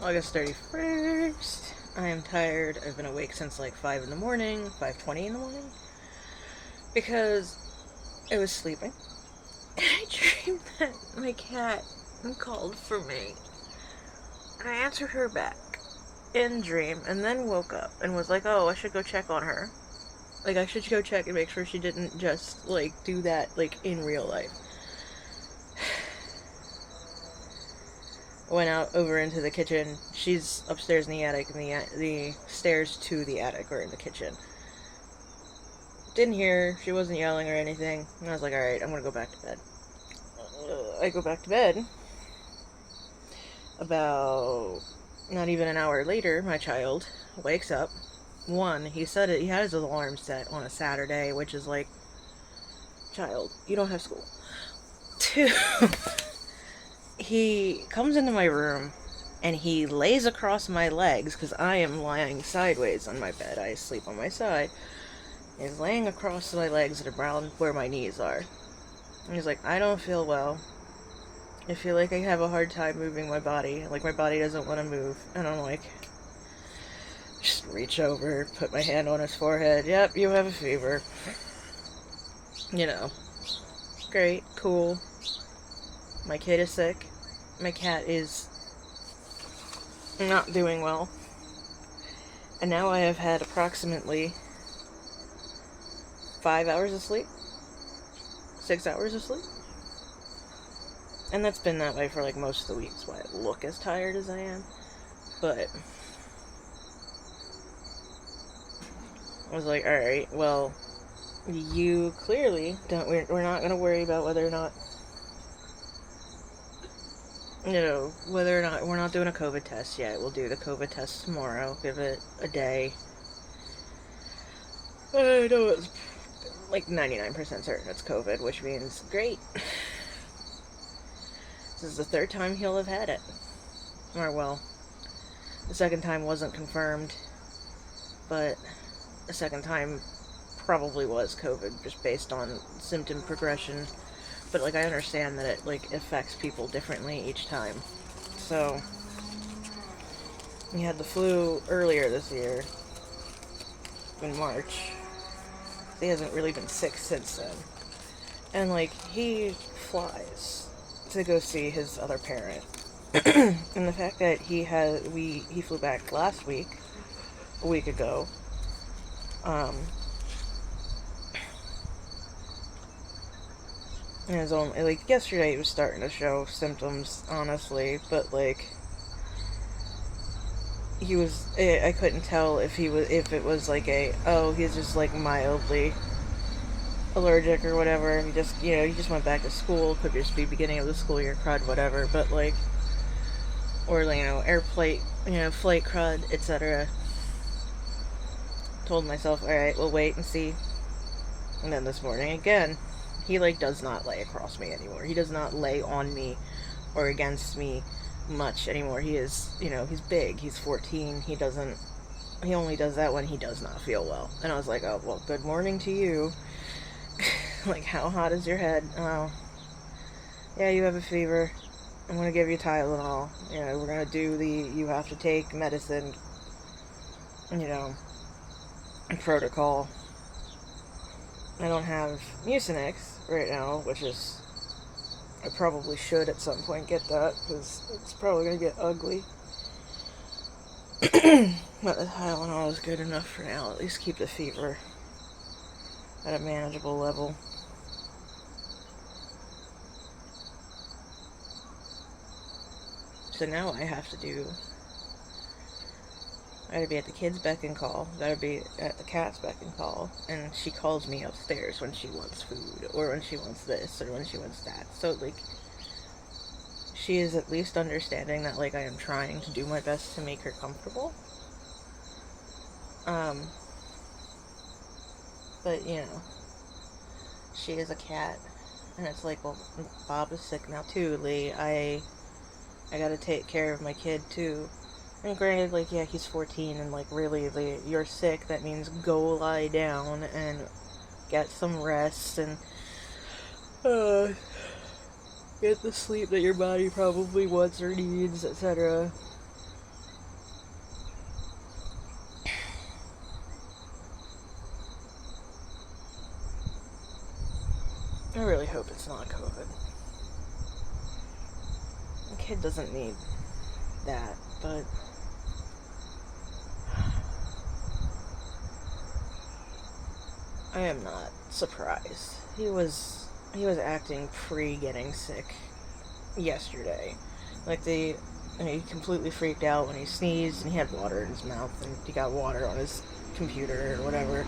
August 31st. I am tired. I've been awake since like 5 in the morning, 5:20 in the morning, because I was sleeping. And I dreamed that my cat called for me. And I answered her back in dream, and then woke up and was like, oh, I should go check on her. Like, I should go check and make sure she didn't just, like, do that, like, in real life. Went out over into the kitchen. She's upstairs in the attic, and the stairs to the attic are in the kitchen. Didn't hear her. She wasn't yelling or anything. And I was like, alright, I'm gonna go back to bed. I go back to bed. About not even an hour later, my child wakes up. One, he said it, he had his alarm set on a Saturday, which is like, child, you don't have school. Two, he comes into my room and he lays across my legs because I am lying sideways on my bed. I sleep on my side. He's laying across my legs at around where my knees are. And he's like, I don't feel well. I feel like I have a hard time moving my body. Like, my body doesn't want to move. And I'm like, just reach over, put my hand on his forehead. Yep, you have a fever. You know. Great, cool. My kid is sick. My cat is not doing well. And now I have had approximately 5 hours of sleep. 6 hours of sleep. And that's been that way for like most of the week. That's why I look as tired as I am. But I was like, alright, well, you clearly don't, we're not going to worry about whether or not, whether or not, we're not doing a COVID test yet. We'll do the COVID test tomorrow. Give it a day. I know it's like 99% certain it's COVID, which means great. This is the third time he'll have had it. Or, well, the second time wasn't confirmed, but the second time probably was COVID, just based on symptom progression. But, like, I understand that it, like, affects people differently each time. So, he had the flu earlier this year, in March. He hasn't really been sick since then. And, like, he flies to go see his other parent. And the fact that he flew back last week, a week ago, and his own, like, yesterday he was starting to show symptoms, honestly, but, like, I couldn't tell if it was like he's just, like, mildly allergic or whatever. He just went back to school, could just be beginning of the school year crud, whatever, but, like, or, flight crud, etc. Told myself, alright, we'll wait and see. And then this morning, again, he, like, does not lay across me anymore. He does not lay on me or against me much anymore. He is, he's big. He's 14. He only does that when he does not feel well. And I was like, oh, well, good morning to you. Like, how hot is your head? Oh, yeah, you have a fever. I'm gonna give you Tylenol. We're gonna do you have to take medicine, protocol. I don't have Mucinex right now, which is, I probably should at some point get that, because it's probably gonna get ugly. But the Tylenol is good enough for now. At least keep the fever at a manageable level. So now I have to be at the kids' beck and call, gotta be at the cat's beck and call, and she calls me upstairs when she wants food, or when she wants this, or when she wants that. So, like, she is at least understanding that, like, I am trying to do my best to make her comfortable. But, she is a cat, and it's like, well, Bob is sick now too, Lee. I gotta take care of my kid too. And granted, like, yeah, he's 14, and, like, really, you're sick, that means go lie down and get some rest and get the sleep that your body probably wants or needs, etc. I really hope it's not COVID. The kid doesn't need that, but I am not surprised. He was acting pre-getting sick yesterday. Like he completely freaked out when he sneezed and he had water in his mouth and he got water on his computer or whatever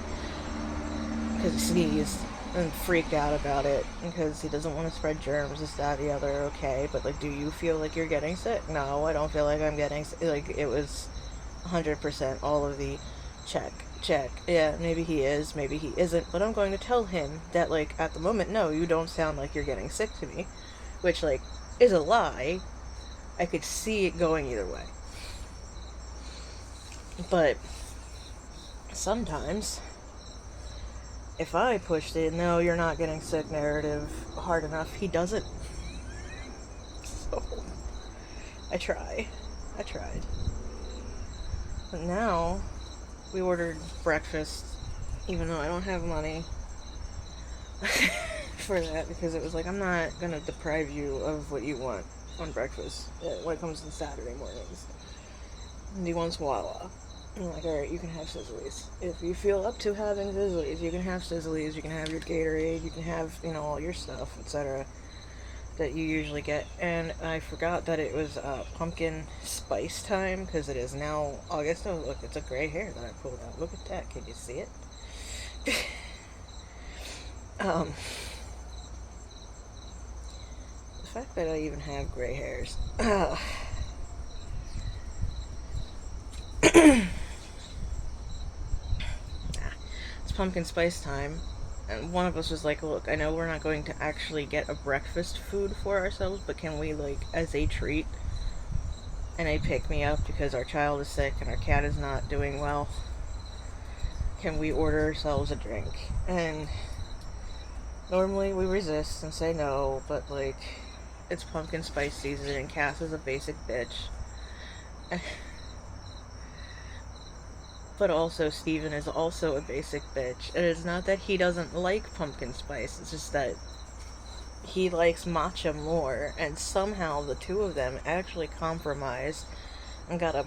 because he sneezed and freaked out about it because he doesn't want to spread germs, this, that, the other. Okay, but like, do you feel like you're getting sick? No, I don't feel like I'm getting sick. Like, it was 100% all of the check. Yeah, maybe he is, maybe he isn't, but I'm going to tell him that, like, at the moment, no, you don't sound like you're getting sick to me, which, like, is a lie. I could see it going either way. But sometimes, if I pushed it, no, you're not getting sick narrative hard enough, he doesn't. So, I tried. But now, we ordered breakfast, even though I don't have money for that, because it was like, I'm not gonna deprive you of what you want on breakfast when it comes to Saturday mornings. And he wants Wawa. I'm like, alright, you can have Sizzlies. If you feel up to having Sizzlies, you can have Sizzlies, you can have your Gatorade, you can have, all your stuff, etc. that you usually get. And I forgot that it was pumpkin spice time, because it is now August. Oh, look, it's a gray hair that I pulled out. Look at that. Can you see it? The fact that I even have gray hairs. It's pumpkin spice time. And one of us was like, look, I know we're not going to actually get a breakfast food for ourselves, but can we, like, as a treat and a pick-me-up because our child is sick and our cat is not doing well, can we order ourselves a drink? And normally we resist and say no, but, like, it's pumpkin spice season and Cass is a basic bitch. But also, Steven is also a basic bitch. And it's not that he doesn't like pumpkin spice, it's just that he likes matcha more. And somehow the two of them actually compromised and got a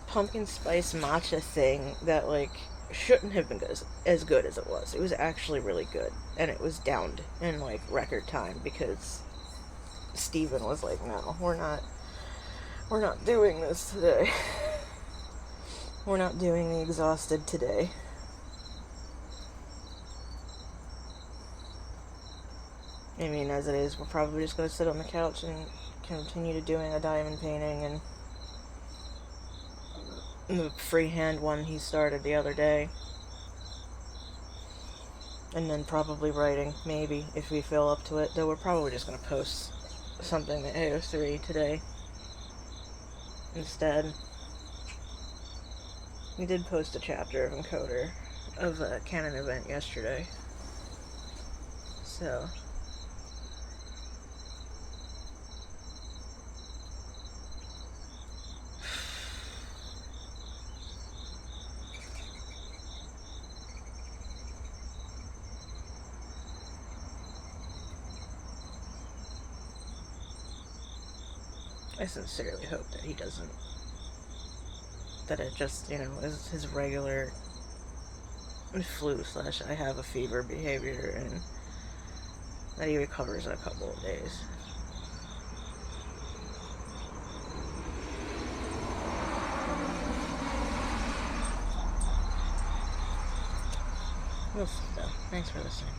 pumpkin spice matcha thing that, like, shouldn't have been as good as it was. It was actually really good. And it was downed in, like, record time because Steven was like, no, we're not doing this today. We're not doing the exhausted today. I mean, as it is, we're probably just going to sit on the couch and continue to doing a diamond painting and the freehand one he started the other day. And then probably writing, maybe, if we feel up to it. Though we're probably just going to post something to AO3 today instead. We did post a chapter of Encoder of a canon event yesterday. So I sincerely hope that he doesn't. That it just, is his regular flu / I have a fever behavior, and that he recovers in a couple of days. We'll see, though. Thanks for listening.